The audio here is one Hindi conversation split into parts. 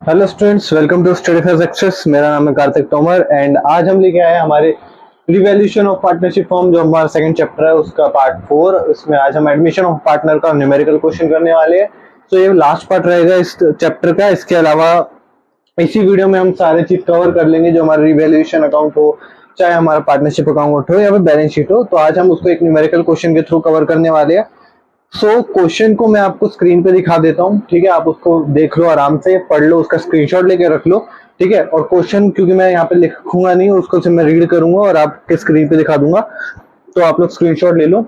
Hello students, welcome to study for success. मेरा नाम है कार्तिक तोमर एंड आज हम लेके आए हैं हमारे रिवैल्यूएशन ऑफ पार्टनरशिप फॉर्म, जो हमारा सेकंड चैप्टर है उसका पार्ट 4। इसमें आज हम एडमिशन ऑफ पार्टनर का न्यूमेरिकल क्वेश्चन करने वाले हैं। तो ये लास्ट पार्ट रहेगा इस चैप्टर का। इसके अलावा इसी वीडियो में हम सारे चीज कवर कर लेंगे, जो हमारा रिवैल्यूएशन अकाउंट हो, चाहे हमारा पार्टनरशिप अकाउंट हो या फिर बैलेंस शीट हो। तो आज हम उसको एक न्यूमेरिकल क्वेश्चन के थ्रू कवर करने वाले हैं। क्वेश्चन को मैं आपको स्क्रीन पे दिखा देता हूँ, ठीक है। आप उसको देख लो, आराम से पढ़ लो, उसका स्क्रीनशॉट लेके रख लो, ठीक है। और क्वेश्चन क्योंकि मैं यहाँ पे लिखूंगा नहीं, उसको सिर्फ मैं रीड करूंगा और आपके स्क्रीन पे दिखा दूंगा, तो आप लोग स्क्रीनशॉट ले लो,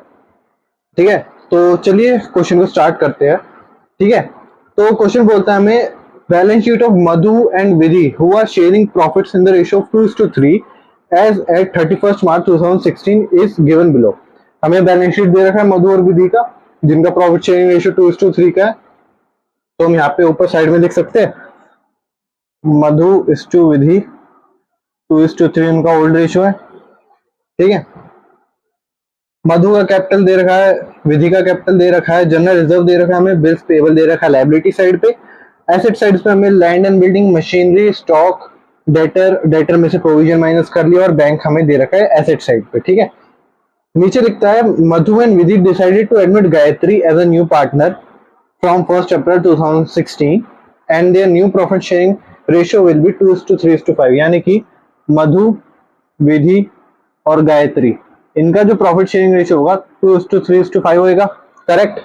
ठीक है। तो चलिए क्वेश्चन को स्टार्ट करते हैं, ठीक है। तो क्वेश्चन बोलता है हमें, balance sheet of Madhu and Vidhi who are sharing profits in the ratio of 2:3 as at 31 March 2016 is given below. हमें बैलेंस शीट दे रखा है मधु और विधि का, जिनका प्रॉफिट शेयरिंग रेशियो 2:3 का है। तो हम यहाँ पे ऊपर साइड में देख सकते हैं, मधु इज टू विधि 2:3 उनका ओल्ड रेशियो है, ठीक है। मधु का कैपिटल दे रखा है, विधि का कैपिटल दे रखा है, जनरल रिजर्व दे रखा है, हमें बिल्स पेबल दे रखा है लायबिलिटी साइड पे। एसेट साइड पे हमें land and building, machinery, stock, debtor में से प्रोविजन माइनस कर लिया और बैंक हमें दे रखा है एसेट साइड पे, ठीक है। नीचे लिखता है, Madhu and Vidhi decided to admit Gayatri as a new partner from 1st April 2016 and their new profit sharing ratio will be 2:3:5। यानी कि मधु, विधि और गायत्री, इनका जो प्रॉफिट शेयरिंग रेशियो होगा 2:3:5 होगा, correct.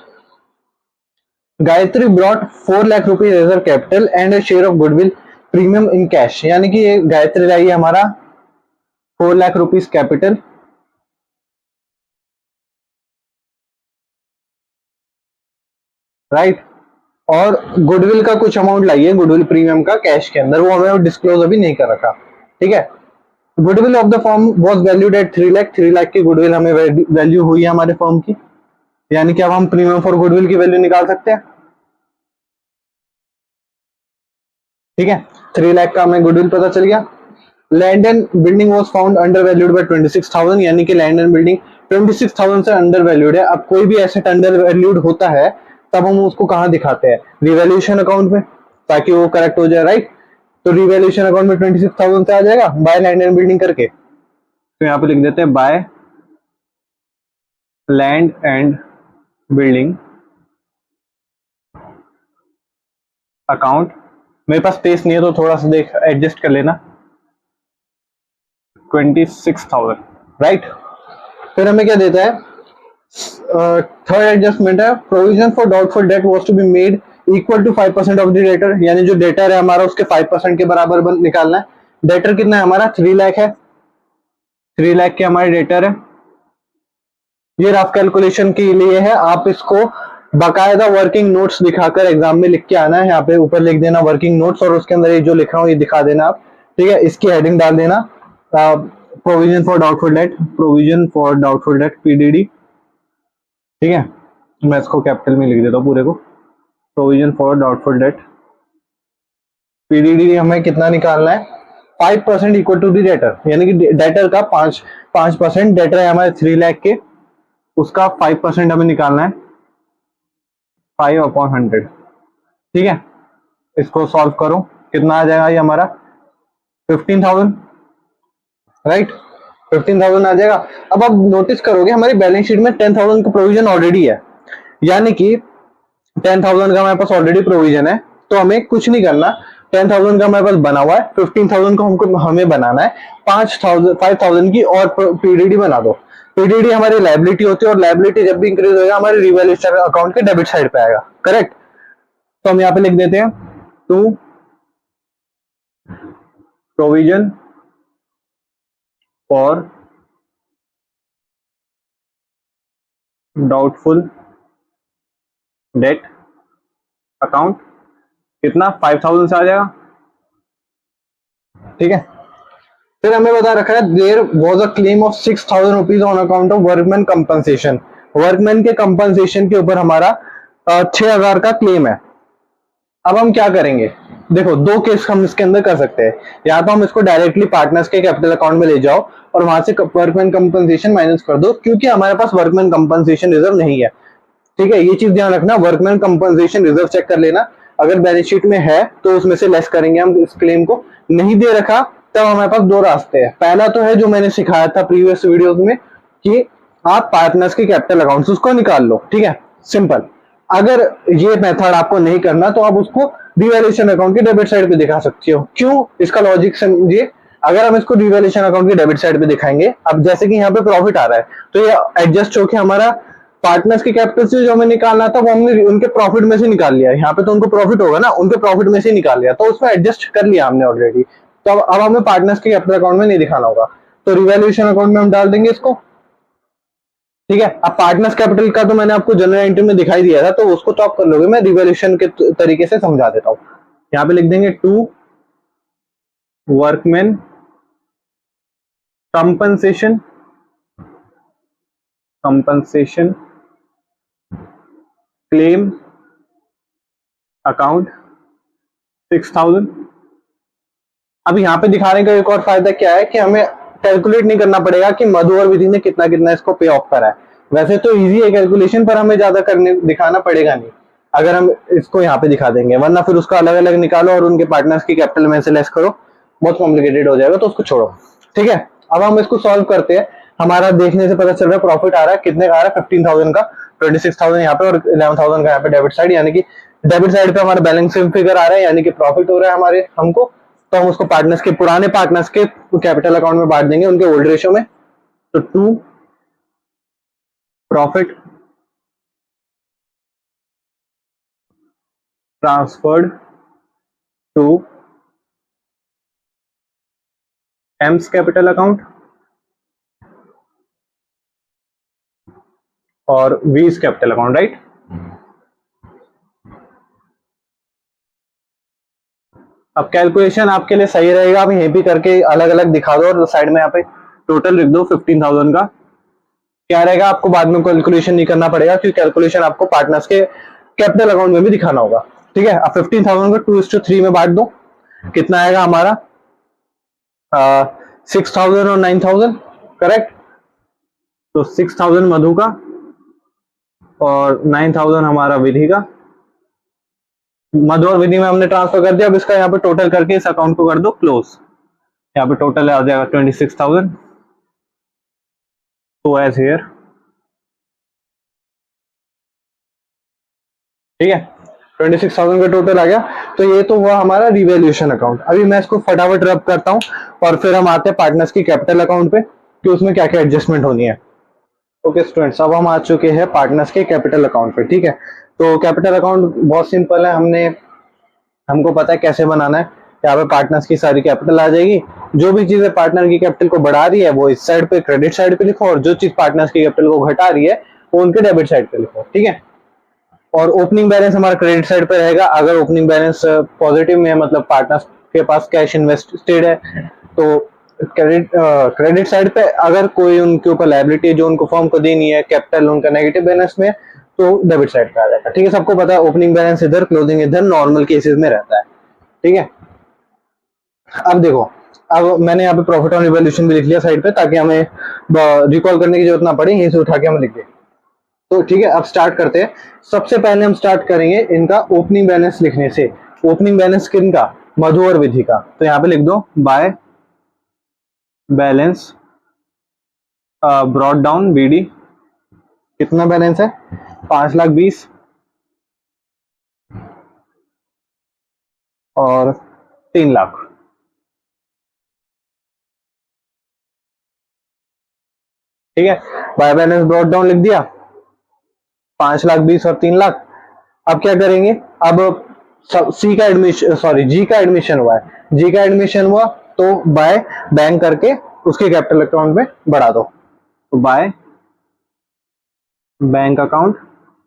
Gayatri brought 4 lakh rupees as capital and share of goodwill premium in cash. यानी कि ये गायत्री लाई हमारा 4 लाख रुपीज कैपिटल, राइट। और गुडविल का कुछ अमाउंट लाइए, गुडविल प्रीमियम का कैश के अंदर, वो हमें डिस्क्लोज अभी नहीं कर रखा, ठीक है। Goodwill of the firm was valued at 3 lakh. 3 lakh की गुडविल हमें वैल्यू हुई है हमारे फर्म की, यानी कि अब हम प्रीमियम फॉर गुडविल की वैल्यू निकाल सकते हैं, ठीक है। 3 लाख का हमें गुडविल पता चल गया। Land and building was found under valued bye 26,000, यानी कि लैंड एंड बिल्डिंग 26,000 से अंडर वैल्यूड है। अब कोई भी एसेट अंडर वैल्यूड होता है तब हम उसको कहाँ दिखाते हैं, रिवैल्यूएशन अकाउंट में, ताकि वो करेक्ट हो जाए, राइट। तो रिवैल्यूएशन अकाउंट में 26,000 से आ जाएगा बाय लैंड एंड बिल्डिंग करके। तो यहाँ पे लिख देते हैं by land and building account. मेरे पास स्पेस नहीं है तो थोड़ा सा देख एडजस्ट कर लेना, 26,000, राइट। फिर हमें क्या देता है, थर्ड एडजस्टमेंट है, provision for doubtful debt was to be made equal to 5% of the debtor. यानी जो डेटर है हमारा उसके 5% के बराबर निकालना है। डेटर कितना है हमारा, 3 लाख है, 3 लाख के हमारे डेटर है। ये रफ कैलकुलेशन के लिए है, आप इसको बाकायदा वर्किंग नोट्स दिखाकर एग्जाम में लिख के आना है। यहाँ पे ऊपर लिख देना वर्किंग नोट्स, और उसके अंदर ये जो लिख रहा हूँ ये दिखा देना आप, ठीक है। इसकी हेडिंग डाल देना, provision for doubtful date, provision for doubtful date, PDD, ठीक है। मैं इसको कैपिटल में लिख देता हूँ पूरे को, provision for doubtful date, PDD. हमें कितना निकालना है, 5% इक्वल टू द डेटर, यानी कि डेटर का 5% डेटर है हमारे 3 लाख के, उसका 5% हमें निकालना है, 5/100, ठीक है। इसको सॉल्व करो, कितना आ जाएगा ये हमारा 15,000, राइट। 15,000 आ जाएगा। अब आप नोटिस करोगे हमारी बैलेंस शीट में 10,000 का प्रोविजन ऑलरेडी है, यानी कि 10,000 का हमारे पास ऑलरेडी प्रोविजन है। तो हमें कुछ नहीं करना, 10,000 का हमारे पास बना हुआ है, 15,000 को हमको हमें बनाना है, 5,000 की और पीडीडी बना दो। पीडीडी हमारी लायबिलिटी होती है, और लायबिलिटी जब भी इंक्रीज होगा हमारे रिवैल्यूएशन अकाउंट के डेबिट साइड पे आएगा, करेक्ट। तो हम यहाँ पे लिख देते हैं to provision for doubtful debt account, कितना 5,000 से आ जाएगा, ठीक है। फिर हमें बता रखा है, there was a claim of 6,000 rupees on account of workman compensation. Workman के कंपनसेशन के ऊपर हमारा 6,000 का क्लेम है। अब हम क्या करेंगे, देखो दो केस हम इसके अंदर कर सकते हैं। या तो हम इसको डायरेक्टली पार्टनर्स के कैपिटल अकाउंट में ले जाओ और वहां से वर्कमैन कंपनसेशन माइनस कर दो, क्योंकि हमारे पास वर्कमैन कंपनसेशन रिजर्व नहीं है, ठीक है। ये चीज ध्यान रखना, वर्कमैन कंपनसेशन रिजर्व चेक कर लेना। अगर बैलेंस शीट में है तो उसमें से लेस करेंगे हम इस क्लेम को, नहीं दे रखा तब हमारे पास दो रास्ते हैं। पहला तो है जो मैंने सिखाया था प्रीवियस वीडियोस में कि आप पार्टनर्स के कैपिटल अकाउंट्स उसको निकाल लो, ठीक है, सिंपल। अगर ये मेथड आपको नहीं करना तो आप उसको रिवैल्यूएशन अकाउंट के डेबिट साइड पे दिखा सकते हो। क्यों, इसका लॉजिक समझिए। अगर हम इसको रिवैल्यूएशन अकाउंट के डेबिट साइड पे दिखाएंगे, अब जैसे कि यहाँ पे प्रॉफिट आ रहा है तो ये एडजस्ट होके हमारा पार्टनर्स के कैपिटल से जो हमें निकालना था वो हमने उनके प्रॉफिट में से निकाल लिया। यहाँ पे तो उनको प्रॉफिट होगा ना, उनके प्रॉफिट में से निकाल लिया, तो उसमें एडजस्ट कर लिया हमने ऑलरेडी। तो अब हमें पार्टनर्स के कैपिटल अकाउंट में नहीं दिखाना होगा, तो रिवैल्यूएशन अकाउंट में हम डाल देंगे इसको, ठीक है। अब पार्टनर्स कैपिटल का तो मैंने आपको जनरल एंट्री में दिखाई दिया था, तो उसको तो आप कर लोगे, मैं रिवैल्यूएशन के तरीके से समझा देता हूँ। यहाँ पे लिख देंगे to workman compensation claim account 6000। अब यहाँ पे दिखाने का एक और फायदा क्या है कि हमें कैलकुलेट नहीं करना पड़ेगा कि मधु और विधि ने कितना कितना इसको पे ऑफ करा है। वैसे तो इजी है कैलकुलेशन, पर हमें ज्यादा करने दिखाना पड़ेगा नहीं अगर हम इसको यहाँ पे दिखा देंगे, वरना फिर उसका अलग अलग निकालो और उनके पार्टनर्स की कैपिटल में से लेस करो, बहुत कॉम्प्लिकेटेड हो जाएगा, तो उसको छोड़ो, ठीक है। अब हम इसको सॉल्व करते हैं। हमारा देखने से पता चल रहा है प्रॉफिट आ रहा है, कितने का आ रहा है, 15,000 का, 26,000 यहाँ पे और 11,000 का यहाँ पे डेबिट साइड, यानी कि डेबिट साइड पे हमारा बैलेंसिंग फिगर आ रहा है, यानी कि प्रॉफिट हो रहा है हमारे हमको। तो हम उसको पार्टनर्स के पुराने पार्टनर्स के कैपिटल अकाउंट में बांट देंगे उनके ओल्ड रेशियो में। तो to profit transferred to M's capital account और वीज कैपिटल अकाउंट, राइट। अब कैलकुलेशन आपके लिए सही रहेगा, आप यहीं भी करके अलग अलग दिखा दो और साइड में यहाँ पे टोटल लिख दो 15,000 का। क्या रहेगा, आपको बाद में कैलकुलेशन नहीं करना पड़ेगा क्योंकि कैलकुलेशन आपको पार्टनर्स के कैपिटल अकाउंट में भी दिखाना होगा, ठीक है। अब 15,000 को 2:3 में बांट दो, कितना आएगा हमारा 6,000 और 9,000, करेक्ट। तो 6,000 मधु का और 9,000 हमारा विधि का। मधु और विधि में हमने ट्रांसफर कर दिया। अब इसका यहाँ पे टोटल करके इस अकाउंट को कर दो क्लोज। यहाँ पे टोटल आ जाएगा 26,000। तो एज हियर, ठीक है, 26,000 का टोटल आ गया। तो ये तो हुआ हमारा रिवैल्यूएशन अकाउंट। अभी मैं इसको फटाफट रब करता हूँ और फिर हम आते हैं पार्टनर्स की कैपिटल अकाउंट पे कि उसमें क्या क्या एडजस्टमेंट होनी है। ओके स्टूडेंट्स, अब हम आ चुके हैं पार्टनर्स के कैपिटल अकाउंट पे, ठीक है। तो कैपिटल अकाउंट बहुत सिंपल है, हमको पता है कैसे बनाना है। यहाँ पे पार्टनर्स की सारी कैपिटल आ जाएगी, जो भी चीजें पार्टनर की कैपिटल को बढ़ा रही है वो इस साइड पे क्रेडिट साइड पे लिखो, और जो चीज पार्टनर्स की कैपिटल को घटा रही है वो उनके डेबिट साइड पे लिखो, ठीक है। और ओपनिंग बैलेंस हमारा क्रेडिट साइड पे रहेगा। अगर ओपनिंग बैलेंस पॉजिटिव में है, मतलब पार्टनर्स के पास कैश इन्वेस्टेड है, तो क्रेडिट साइड पे अगर कोई उनके ऊपर लायबिलिटी है जो उनको फर्म को देनी है, कैपिटल उनका नेगेटिव बैलेंस में, तो डेबिट साइड पे आ जाएगा, ठीक है। सबको पता है ओपनिंग बैलेंस इधर, क्लोजिंग इधर, नॉर्मल केसेस में रहता है, ठीक है। अब देखो, अब मैंने यहाँ पे प्रॉफिट ऑन रिवैल्यूएशन भी लिख लिया साइड पे, ताकि हमें रिकॉल करने की जरूरत ना पड़े, यहीं से उठा के हम लिख दें। तो ठीक है, अब स्टार्ट करते हैं। सबसे पहले हम स्टार्ट करेंगे इनका ओपनिंग बैलेंस लिखने से। ओपनिंग बैलेंस किनका, मधु और विधि का। तो यहाँ पे लिख दो by balance brought down BD. कितना बैलेंस है, 5,20,000 और 3,00,000, ठीक है। बाय बैलेंस ब्रॉट डाउन लिख दिया, 5,20,000 और 3,00,000। अब क्या करेंगे, अब सी का एडमिशन, सॉरी जी का एडमिशन हुआ है, जी का एडमिशन हुआ तो बाय बैंक करके उसके कैपिटल अकाउंट में बढ़ा दो। तो बाय बैंक अकाउंट,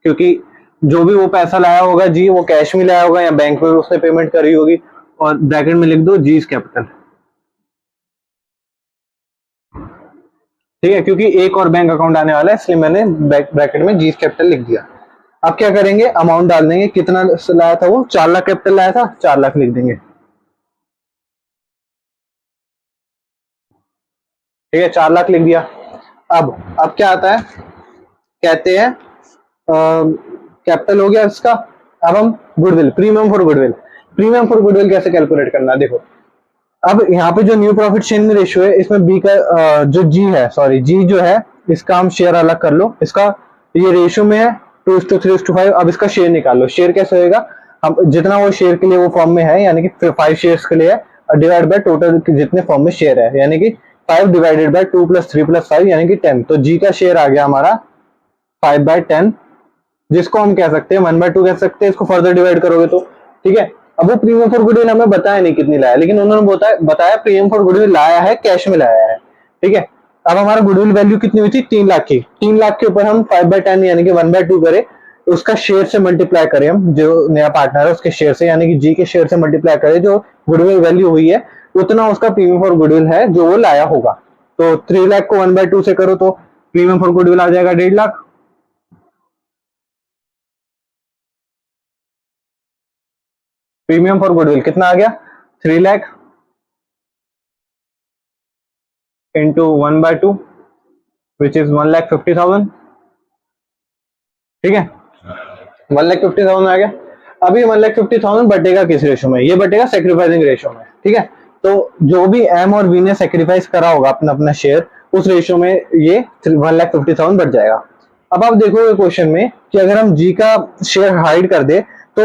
क्योंकि जो भी वो पैसा लाया होगा जी, वो कैश में लाया होगा या बैंक में उसने पेमेंट करी होगी, और ब्रैकेट में लिख दो जी कैपिटल, ठीक है। क्योंकि एक और बैंक अकाउंट आने वाला है, इसलिए मैंने ब्रैकेट में जी कैपिटल लिख दिया। अब क्या करेंगे, अमाउंट डाल देंगे, कितना लाया था वो, 4,00,000 कैपिटल लाया था, 4,00,000 लिख देंगे, ठीक है, 4,00,000 लिख दिया। अब क्या आता है, कहते हैं कैपिटल हो गया इसका। अब हम गुडविल, प्रीमियम फॉर गुडविल कैसे कैलकुलेट करना है देखो। अब यहाँ पे जो न्यू प्रॉफिट शेयरिंग रेशियो है, इसमें बी का जो जी है, सॉरी जी जो है, इसका हम शेयर अलग कर लो। इसका ये रेशियो में है 2:3:5। अब इसका शेयर निकाल लो। शेयर कैसे होएगा, हम जितना वो शेयर के लिए वो फॉर्म में है, यानी कि 5 शेयर्स के लिए है, डिवाइड बाय टोटल जितने फॉर्म में शेयर है, यानी कि 5 डिवाइडेड बाय 2 + 3 + 5 यानी कि 10। तो जी का शेयर आ गया हमारा 5/10, जिसको हम कह सकते हैं 1/2 कह सकते हैं। इसको फर्दर डिवाइड करोगे तो ठीक है। अब वो प्रीमियम फॉर गुडविल हमें बताया नहीं कितनी लाया, लेकिन उन्होंने बताया प्रीमियम फॉर गुडविल लाया है, कैश में लाया है, ठीक है। अब हमारा गुडविल वैल्यू कितनी हुई थी, 3 लाख की। 3 लाख के ऊपर हम 5/10 यानी कि 1/2 करें, उसका शेयर से मल्टीप्लाई करें, हम जो नया पार्टनर है उसके शेयर से, यानी कि जी के शेयर से मल्टीप्लाई करें, जो गुडविल वैल्यू हुई है उतना उसका प्रीमियम फॉर गुडविल है जो वो लाया होगा। तो 3 लाख को 1/2 से करो तो प्रीमियम फॉर गुडविल आ जाएगा 1.5 लाख। प्रीमियम फॉर गुडविल कितना आ गया, 3 लाख इंटू 1/2 विच इज 1,50,000, ठीक है। 1,50,000 आ गया। अभी 1,50,000 बटेगा किस रेशो में, ये बटेगा सेक्रीफाइसिंग रेशो में, ठीक है। तो जो भी एम और वी ने सेक्रीफाइस करा होगा अपना अपना शेयर, उस रेशो में ये 1,50,000 बढ़ जाएगा। अब आप देखोगे क्वेश्चन में कि अगर हम जी का शेयर हाइड कर दे तो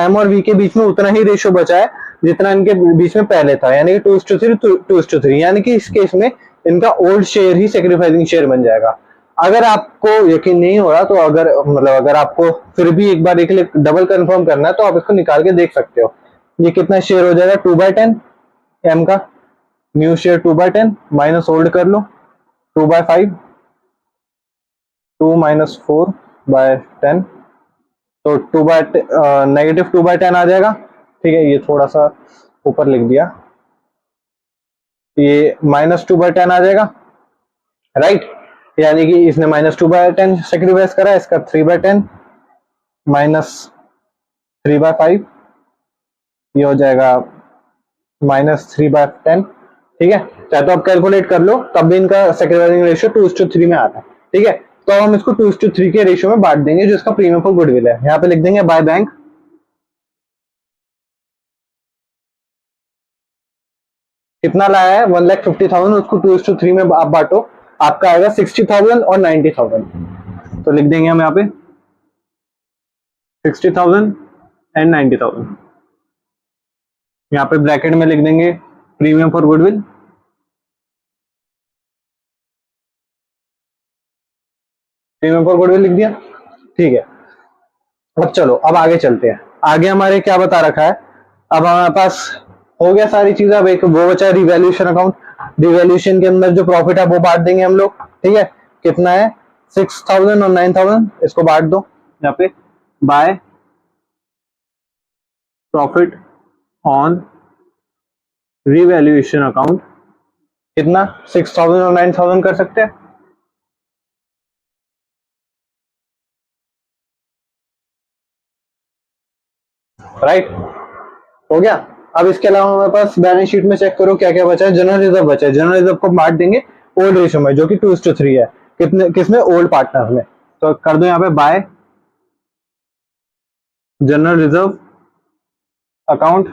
एम और वी के बीच में उतना ही रेशो बचा है जितना इनके बीच में पहले था, यानी कि 2:3 2:3, यानी कि इस केस में इनका ओल्ड शेयर ही सेक्रीफाइसिंग शेयर बन जाएगा। अगर आपको यकीन नहीं हो रहा तो अगर आपको फिर भी एक बार एक डबल कंफर्म करना है तो आप इसको निकाल के देख सकते हो। ये कितना शेयर हो जाएगा, 2/10 एम का न्यू शेयर 2/10 माइनस होल्ड कर लो 2/5, 2 - 4/10, तो -2/10 आ जाएगा, ठीक है। ये थोड़ा सा ऊपर लिख दिया, ये -2/10 आ जाएगा, राइट। यानी कि इसने -2/10 सेक्रीफाइस करा, इसका 3/10 -3/5, ये हो जाएगा -3/10, ठीक है। चाहे तो आप कैलकुलेट कर लो, तब भी इनका सेक्रीफाइसिंग रेशियो 2:3 में आता है, ठीक है। तो हम इसको 2:3 के रेशियो में बांट देंगे, जो इसका प्रीमियम फॉर गुडविल है। यहाँ पे लिख देंगे बाय बैंक, कितना लाया है 1,50,000, उसको 2:3 में आप बांटो, आपका आएगा 60,000 और 90,000। तो लिख देंगे हम यहाँ पे 60,000 एंड 90,000। यहाँ पे ब्रैकेट में लिख देंगे premium for goodwill, premium for goodwill लिख दिया, ठीक है। अब चलो अब आगे चलते हैं। आगे हमारे क्या बता रखा है, अब हमारे पास हो गया सारी चीजें। अब एक वो बचा रिवैल्यूएशन अकाउंट। रिवैल्यूएशन के अंदर जो प्रॉफिट है वो बांट देंगे हम लोग, ठीक है। कितना है 6,000 और 9,000, इसको बांट दो यहाँ पे by profit on revaluation account. कितना 6,000 और 9,000 कर सकते हैं, राइट। हो गया। अब इसके अलावा हमारे पास बैलेंस शीट में चेक करो क्या क्या बचा है। जनरल रिजर्व बचा है, जनरल रिजर्व को बांट देंगे ओल्ड रेशियो में, जो कि 2:3 है। कितने किसमें, ओल्ड पार्टनर में। तो कर दो यहाँ पे बाय जनरल रिजर्व अकाउंट।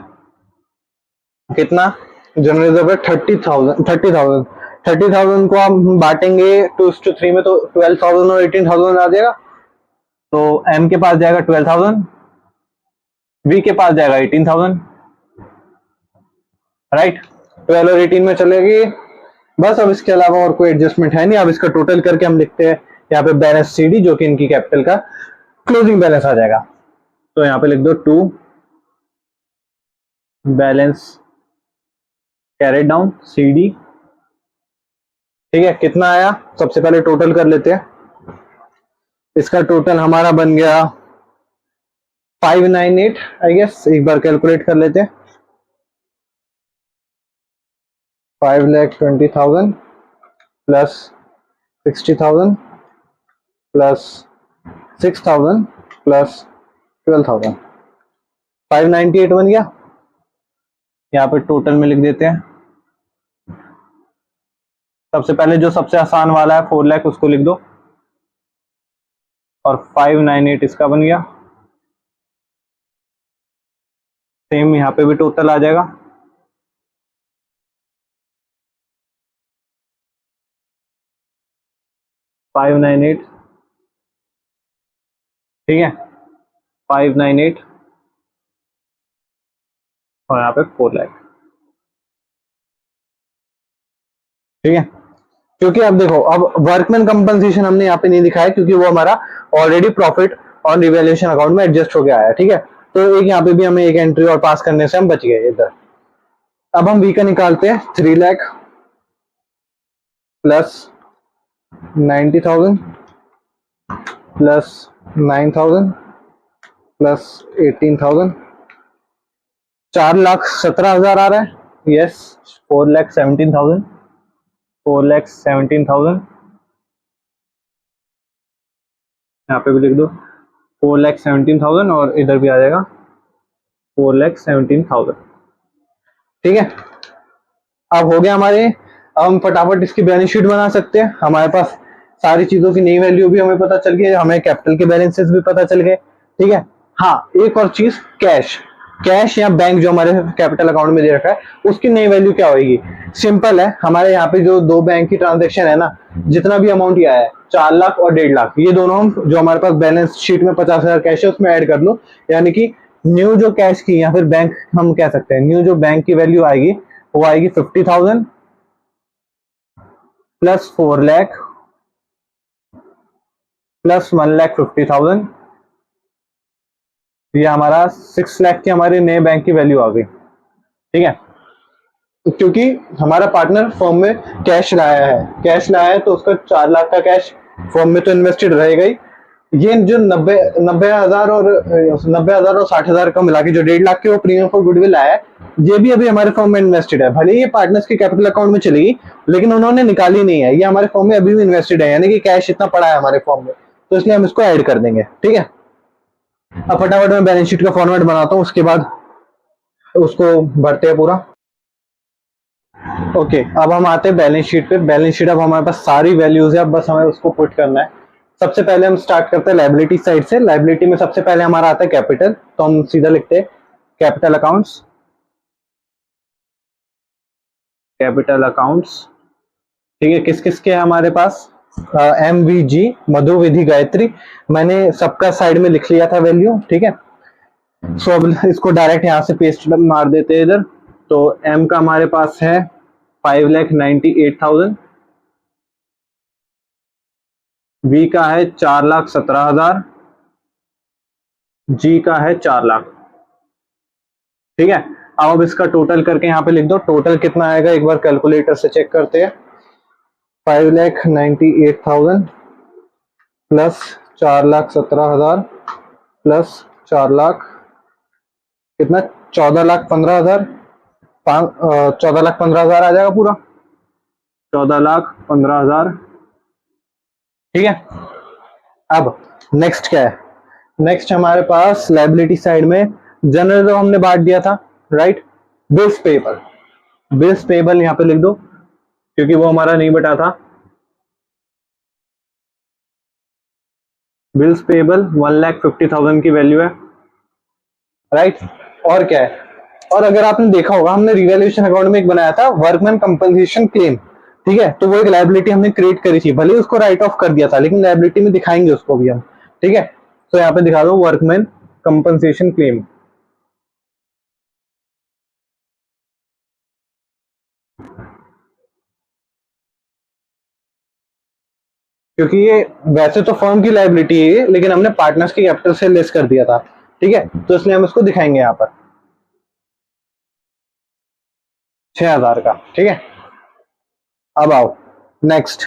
कितना जनरल रिजर्व है 30,000 को हम बांटेंगे 2:3 में, तो 12,000 और 18,000 आ जाएगा। तो एम के पास जाएगा 12,000, वी के पास जाएगा 18,000, राइट। 12 और 18 में चलेगी बस। अब इसके अलावा और कोई एडजस्टमेंट है नहीं। अब इसका टोटल करके हम लिखते हैं यहाँ पे बैलेंस सीडी, जो कि इनकी कैपिटल का क्लोजिंग बैलेंस आ जाएगा। तो यहाँ पे लिख दो 2 बैलेंस कैरेट डाउन सीडी, ठीक है। कितना आया, सबसे पहले टोटल कर लेते हैं। इसका टोटल हमारा बन गया 598 आई गेस। एक बार कैलकुलेट कर लेते हैं। 5,20,000 प्लस 60,000 प्लस 6,000 प्लस 12,000, 598 बन गया। यहाँ पे टोटल में लिख देते हैं। सबसे पहले जो सबसे आसान वाला है 4 लाख, उसको लिख दो, और 598 इसका बन गया। सेम यहाँ पे भी टोटल आ जाएगा। फाइव नाइन एट, ठीक है, 598 और यहाँ पे 4 लाख, ठीक है। क्योंकि अब देखो, अब वर्कमैन कंपनसेशन हमने यहाँ पे नहीं दिखाया क्योंकि वो हमारा already profit on revaluation account में एडजस्ट हो गया है, ठीक है। तो एक यहाँ पे भी हमें एक एंट्री और पास करने से हम बच गए इधर। अब हम वी का निकालते हैं। 3 लाख प्लस 90,000 प्लस 9,000 प्लस 18,000, 4,17,000 आ रहा है। यस, 4,17,000, 4,17,000, यहाँ पे भी लिख दो 4,17,000 और इधर भी आ जाएगा 4,17,000, ठीक है। अब हो गया हमारे। अब हम फटाफट इसकी बैलेंस शीट बना सकते हैं। हमारे पास सारी चीजों की नई वैल्यू भी हमें पता चल गई, हमें कैपिटल के बैलेंसेस भी पता चल गए, ठीक है। हाँ, एक और चीज, कैश, कैश या बैंक जो हमारे कैपिटल अकाउंट में दे रखा है उसकी नई वैल्यू क्या होगी। सिंपल है, हमारे यहाँ पे जो दो बैंक की ट्रांजेक्शन है ना, जितना भी अमाउंट आया है 4 लाख और 1.5 लाख, ये दोनों हम जो हमारे पास बैलेंस शीट में 50,000 कैश है उसमें ऐड कर लो। यानी कि न्यू जो कैश की या फिर बैंक हम कह सकते हैं, न्यू जो बैंक की वैल्यू आएगी वो आएगी 50,000 प्लस 4 लाख प्लस 1,50,000, ये हमारा 6 लाख की हमारी नए बैंक की वैल्यू आ गई, ठीक है। क्योंकि हमारा पार्टनर फर्म में कैश लाया है तो उसका 4 लाख का कैश फर्म में तो इन्वेस्टेड रहेगा ही। ये जो नब्बे हजार और 60,000 का मिला के जो 1.5 लाख की वो प्रीमियम फॉर गुडविल आया है, ये भी अभी हमारे फर्म में इन्वेस्टेड है। भले ये पार्टनर्स के कैपिटल अकाउंट में चलेगी लेकिन उन्होंने निकाली नहीं है, ये हमारे फर्म में अभी भी इन्वेस्टेड है, यानी कि कैश इतना पड़ा है हमारे फर्म में, तो इसलिए हम इसको ऐड कर देंगे, ठीक है। अब फटाफट मैं बैलेंस शीट का फॉर्मेट बनाता हूँ, उसके बाद उसको भरते हैं पूरा। ओके, अब हम आते हैं बैलेंस शीट पे। बैलेंस शीट अब हमारे पास सारी वैल्यूज है, अब बस हमें उसको पुट करना है। सबसे पहले हम स्टार्ट करते हैं लायबिलिटी साइड से। लायबिलिटी में सबसे पहले हमारा आता है कैपिटल, तो हम सीधा लिखते हैं कैपिटल अकाउंट्स, कैपिटल अकाउंट्स, ठीक है। किस किस के है हमारे पास, MVG, मधु, विधि, गायत्री, मैंने सबका साइड में लिख लिया था वैल्यू, ठीक है। सो अब इसको डायरेक्ट यहाँ से पेस्ट मार देते हैं इधर। तो M का हमारे पास है 5,98,000, V का है 4,17,000, G का है 4 लाख, ठीक है। अब इसका टोटल करके यहाँ पे लिख दो, टोटल कितना आएगा एक बार कैलकुलेटर से चेक करते हैं। 5,98,000 प्लस 4,17,000 प्लस 4 लाख, कितना, 14,15,000, 14,15,000 आ जाएगा पूरा, 14,15,000, ठीक है। अब नेक्स्ट क्या है, नेक्स्ट हमारे पास लायबिलिटी साइड में जनरल तो हमने बांट दिया था, right. Bills payable, bills payable यहाँ पे लिख दो क्योंकि वो हमारा नहीं बटा था। बिल्स पेबल 1,50,000 की वैल्यू है, राइट। और क्या है, और अगर आपने देखा होगा हमने रिवैल्यूएशन अकाउंट में एक बनाया था वर्कमैन कंपनसेशन क्लेम, ठीक है। तो वो एक लायबिलिटी हमने क्रिएट करी थी, भले उसको राइट ऑफ कर दिया था लेकिन लायबिलिटी में दिखाएंगे उसको भी हम, ठीक है। तो यहाँ पे दिखा दो वर्कमैन कंपनसेशन क्लेम, क्योंकि ये वैसे तो फर्म की लायबिलिटी है लेकिन हमने पार्टनर्स की कैपिटल से लेस कर दिया था, ठीक है। तो इसलिए हम इसको दिखाएंगे यहाँ पर 6,000 का, ठीक है। अब आओ नेक्स्ट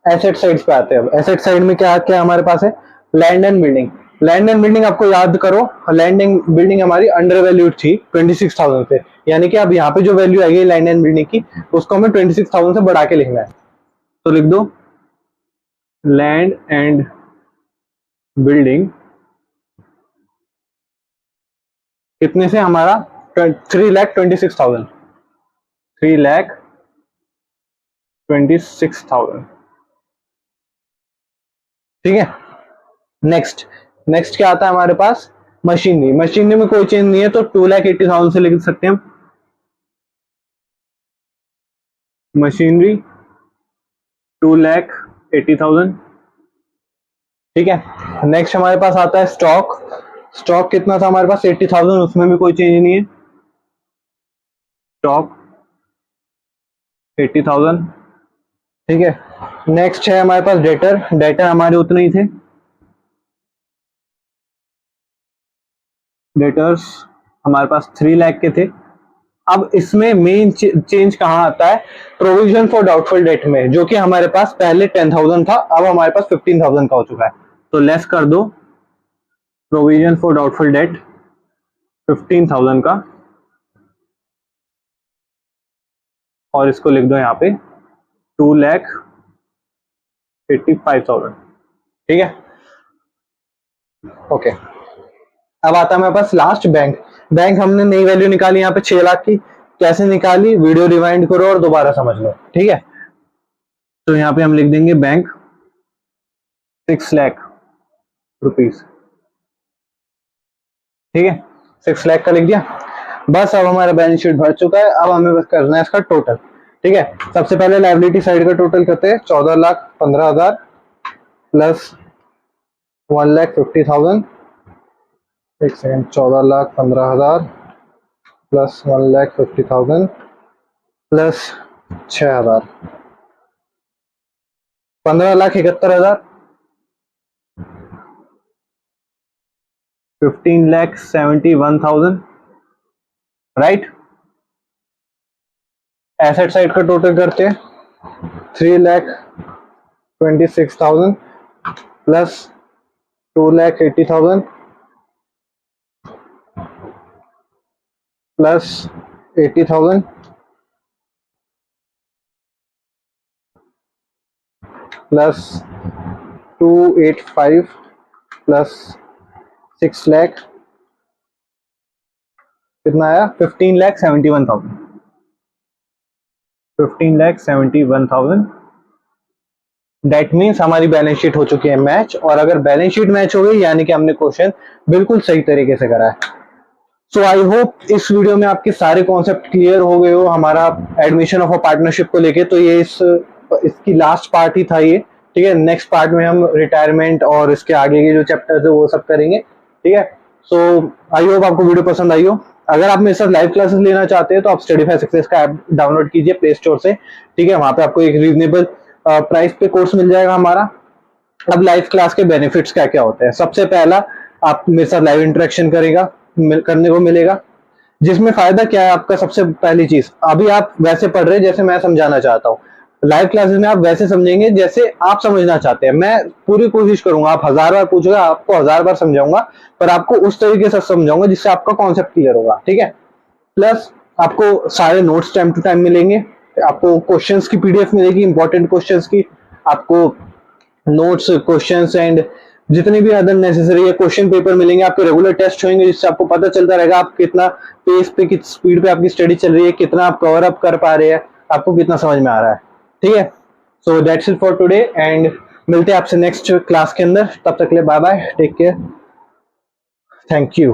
एसेट साइड पे आते हैं। अब एसेट साइड में क्या क्या हमारे पास है, land and building. Land and building आपको याद करो, लैंड एंड बिल्डिंग हमारी अंडर वैल्यूड थी 26,000 से, यानी कि अब यहाँ पे जो वैल्यू आएगी लैंड एंड बिल्डिंग की उसको हमें 26,000 से बढ़ा के लिखना है। तो लिख दो लैंड एंड बिल्डिंग कितने से, हमारा 3,26,000, 3,26,000, ठीक है। नेक्स्ट, नेक्स्ट क्या आता है हमारे पास, मशीनरी में कोई चेंज नहीं है, तो 2,80,000 से लिख सकते हैं हम। मशीनरी 2,80,000, ठीक है। नेक्स्ट हमारे पास आता है स्टॉक। स्टॉक कितना था हमारे पास? 80,000, उसमें भी कोई चेंज नहीं है। स्टॉक 80,000, ठीक है। नेक्स्ट है हमारे पास डेटर। डेटर हमारे उतने ही थे। डेटर्स हमारे पास 3 लाख के थे। अब इसमें मेन चेंज कहाँ आता है? प्रोविजन फॉर डाउटफुल डेट में, जो कि हमारे पास पहले 10,000 था, अब हमारे पास 15,000 का हो चुका है। तो लेस कर दो प्रोविजन फॉर डाउटफुल डेट 15,000 का, और इसको लिख दो यहाँ पे 2,85,000, ठीक है। ओके, अब आता है हमारे पास लास्ट बैंक। बैंक हमने नई वैल्यू निकाली यहाँ पे 6 लाख की। कैसे निकाली? वीडियो रिवाइंड करो और दोबारा समझ लो, ठीक है। तो यहाँ पे हम लिख देंगे बैंक 6 लाख रुपीज, ठीक है। 6 लाख का लिख दिया। बस अब हमारा बैलेंस शीट भर चुका है। अब हमें बस करना है इसका टोटल, ठीक है। सबसे पहले लायबिलिटी साइड का टोटल करते हैं। 14,15,000 प्लस 1,50,000। एक second, 14,15,000 plus 1,50,000 plus 6,000, 15,71,000, 15,71,000, right. Asset side का टोटल करते हैं। 3,26,000 plus 2,80,000 plus 80,000 plus 285 plus 6 lakh, कितना आया? 15,71,000। 15,71,000। दैट मीन्स हमारी बैलेंस शीट हो चुकी है मैच। और अगर बैलेंस शीट मैच हो गई, यानी कि हमने क्वेश्चन बिल्कुल सही तरीके से करा है। सो आई होप इस वीडियो में आपके सारे कॉन्सेप्ट क्लियर हो गए हो हमारा एडमिशन ऑफ अ पार्टनरशिप को लेके। तो ये इसकी लास्ट पार्ट ही था ये, ठीक है। नेक्स्ट पार्ट में हम रिटायरमेंट और इसके आगे के जो चैप्टर्स है वो सब करेंगे, ठीक है। सो आई होप आपको वीडियो पसंद आई हो। अगर आप मेरे साथ लाइव क्लासेस लेना चाहते हैं तो आप स्टडीफाई सक्सेस का ऐप डाउनलोड कीजिए प्ले स्टोर से, ठीक है। वहां पे आपको एक रीजनेबल प्राइस पे कोर्स मिल जाएगा हमारा। अब लाइव क्लास के बेनिफिट्स क्या क्या होते हैं? सबसे पहला, आप मेरे साथ लाइव इंटरेक्शन करने को मिलेगा, जिसमें फायदा क्या है आपका? सबसे पहली चीज, अभी आप वैसे पढ़ रहे हैं जैसे मैं समझाना चाहता हूँ। लाइव क्लासेस में आप वैसे समझेंगे जैसे आप समझना चाहते हैं। मैं पूरी कोशिश करूंगा, आप 1000 बार पूछोगे, आपको 1000 बार समझाऊंगा, पर आपको उस तरीके से समझाऊंगा जिससे आपका कॉन्सेप्ट क्लियर होगा, ठीक है। प्लस आपको सारे नोट्स टाइम टू टाइम मिलेंगे। आपको क्वेश्चंस की पीडीएफ मिलेगी, इंपॉर्टेंट क्वेश्चंस की। आपको नोट्स, क्वेश्चंस एंड जितने भी अदर नेसेसरी है क्वेश्चन पेपर मिलेंगे। आपके रेगुलर टेस्ट होंगे, जिससे आपको पता चलता रहेगा आप कितना पेस पे, किस स्पीड पे आपकी स्टडी चल रही है, कितना आप कवर अप कर पा रहे हैं, आपको कितना समझ में आ रहा है, ठीक है। So that's it for today, and मिलते हैं आपसे नेक्स्ट क्लास के अंदर। तब तक के लिए bye bye, take care, thank you.